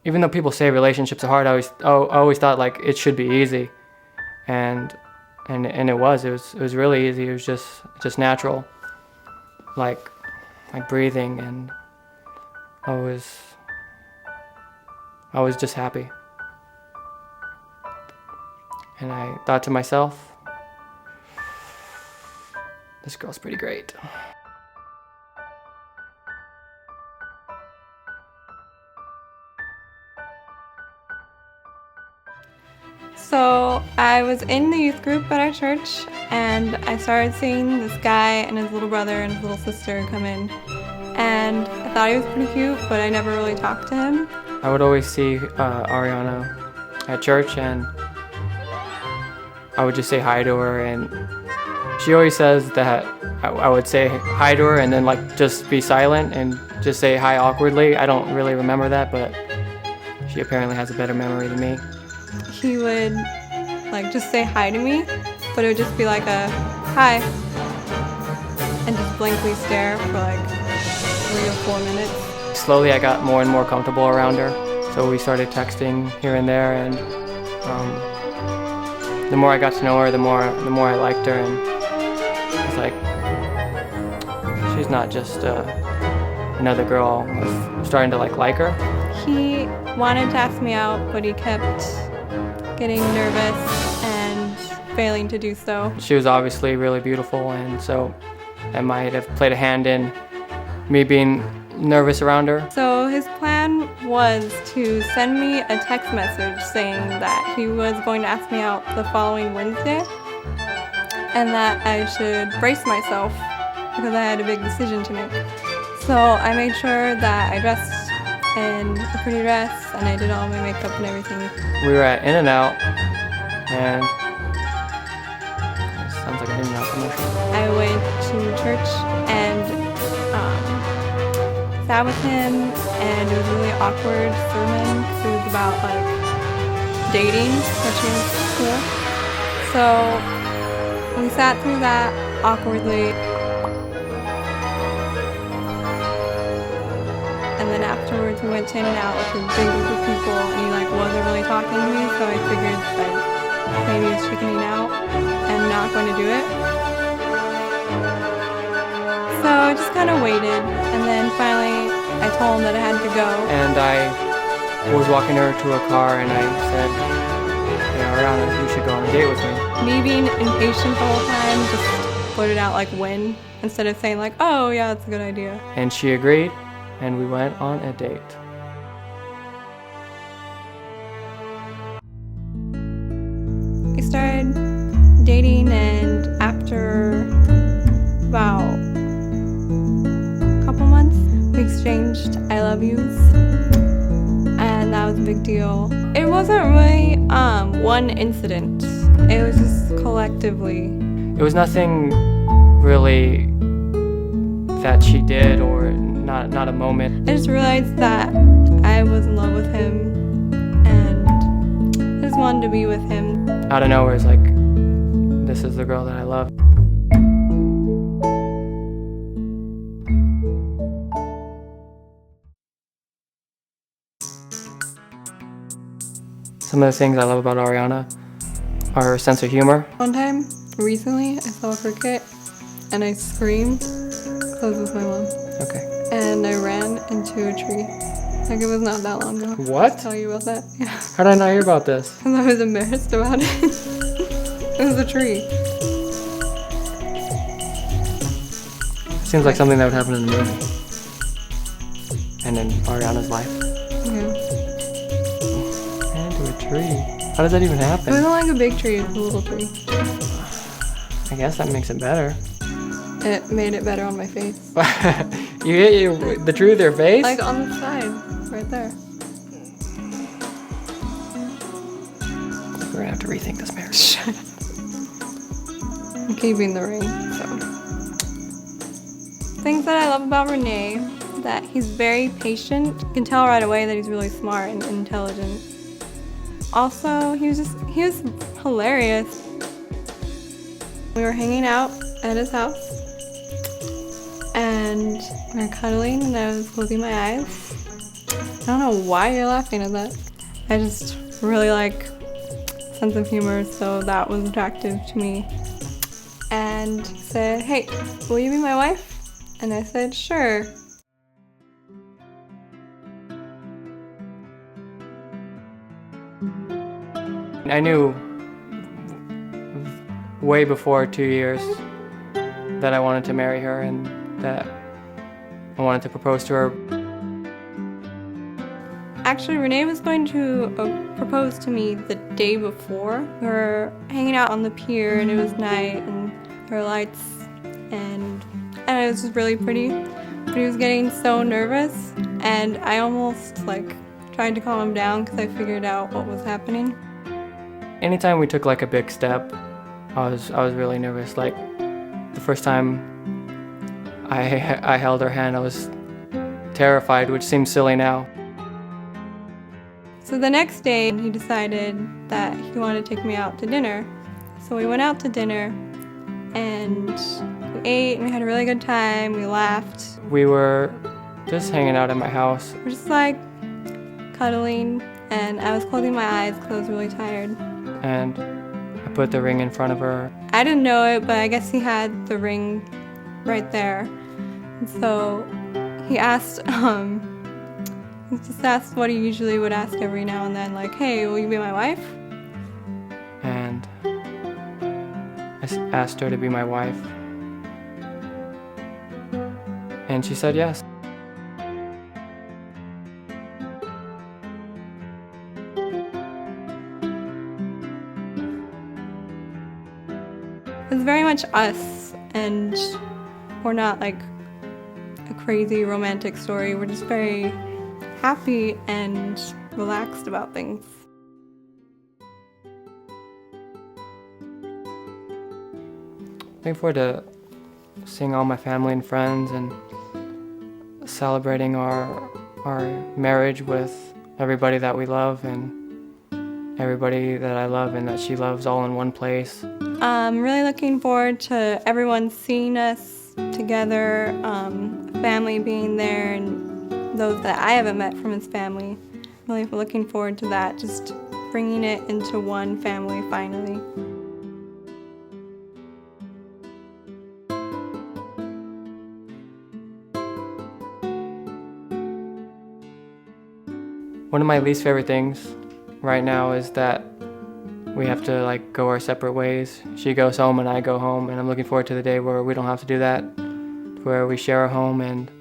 even though people say relationships are hard, I always thought like it should be easy, and it was really easy. It was just natural, like breathing, and I was just happy. And I thought to myself, this girl's pretty great. So I was in the youth group at our church, and I started seeing this guy and his little brother and his little sister come in. And I thought he was pretty cute, but I never really talked to him. I would always see Ariana at church, and I would just say hi to her, and she always says that I would say hi to her and then like just be silent and just say hi awkwardly. I don't really remember that, but she apparently has a better memory than me. He would like just say hi to me, but it would just be like a hi, and just blankly stare for like 3 or 4 minutes. Slowly I got more and more comfortable around her, so we started texting here and there, and the more I got to know her, the more I liked her, and it's like she's not just another girl. I was starting to like her. He wanted to ask me out, but he kept getting nervous and failing to do so. She was obviously really beautiful, and so that might have played a hand in me being nervous around her. So his plan was to send me a text message saying that he was going to ask me out the following Wednesday, and that I should brace myself because I had a big decision to make. So I made sure that I dressed in a pretty dress, and I did all my makeup and everything. We were at In-N-Out, and it sounds like an In-N-Out commercial. I went to church and sat with him, and it was a really awkward sermon because it was about like dating, which was cool. So we sat through that awkwardly. And then afterwards we went to In-N-Out with a big group of people, and he like wasn't really talking to me, so I figured that maybe he was chickening out and not going to do it. So I just kind of waited, and then finally I told him that I had to go. And I was walking her to her car, and I said, "Hey, Ariana, you should go on a date with me." Me being impatient the whole time, just blurted out like when, instead of saying like, oh yeah, that's a good idea. And she agreed, and we went on a date. We started dating, and after about a couple months, we exchanged I love yous, and that was a big deal. It wasn't really one incident. It was just collectively. It was nothing really that she did, or not a moment. I just realized that I was in love with him, and I just wanted to be with him. Out of nowhere, it's like, this is the girl that I love. Some of the things I love about Ariana are her sense of humor. One time, recently, I saw a cricket, and I screamed because I was with my mom. Okay. And I ran into a tree. Like, it was not that long ago. What? I'll tell you about that. Yeah. How did I not hear about this? Because I was embarrassed about it. It was a tree. Seems like something that would happen in the movie. And in Ariana's life. Yeah. Ran into a tree. How does that even It happen? wasn't like a big tree, it was a little tree. I guess that makes it better. It made it better on my face. You hit the tree with your face? Like on the side, right there. We're gonna have to rethink this marriage. I'm keeping the ring, so. Things that I love about Rene, that he's very patient. You can tell right away that he's really smart and intelligent. Also, he was hilarious. We were hanging out at his house, and we were cuddling, and I was closing my eyes, don't know why you're laughing at that. I just really like sense of humor, so that was attractive to me. And said, hey, will you be my wife? And I said, sure. I knew way before 2 years that I wanted to marry her and that I wanted to propose to her. Actually, Rene was going to propose to me the day before. We were hanging out on the pier and it was night and there were lights and it was just really pretty. But he was getting so nervous and I almost tried to calm him down because I figured out what was happening. Anytime we took like a big step, I was really nervous. Like the first time I held her hand, I was terrified, which seems silly now. So the next day, he decided that he wanted to take me out to dinner. So we went out to dinner and we ate and we had a really good time. We laughed. We were just hanging out at my house. We're just like cuddling and I was closing my eyes because I was really tired. And I put the ring in front of her. I didn't know it, but I guess he had the ring right there. And so he asked, he just asked what he usually would ask every now and then, like, hey, will you be my wife? And I asked her to be my wife. And she said yes. It's very much us, and we're not like a crazy romantic story. We're just very happy and relaxed about things. Looking forward to seeing all my family and friends and celebrating our marriage with everybody that we love and everybody that I love and that she loves all in one place. I'm really looking forward to everyone seeing us together, family being there, and those that I haven't met from his family. Really looking forward to that, just bringing it into one family finally. One of my least favorite things right now is that we have to go our separate ways. She goes home and I go home, and I'm looking forward to the day where we don't have to do that, where we share a home and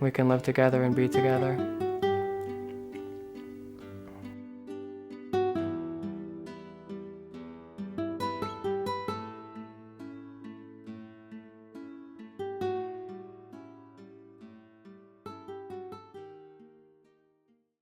we can live together and be together.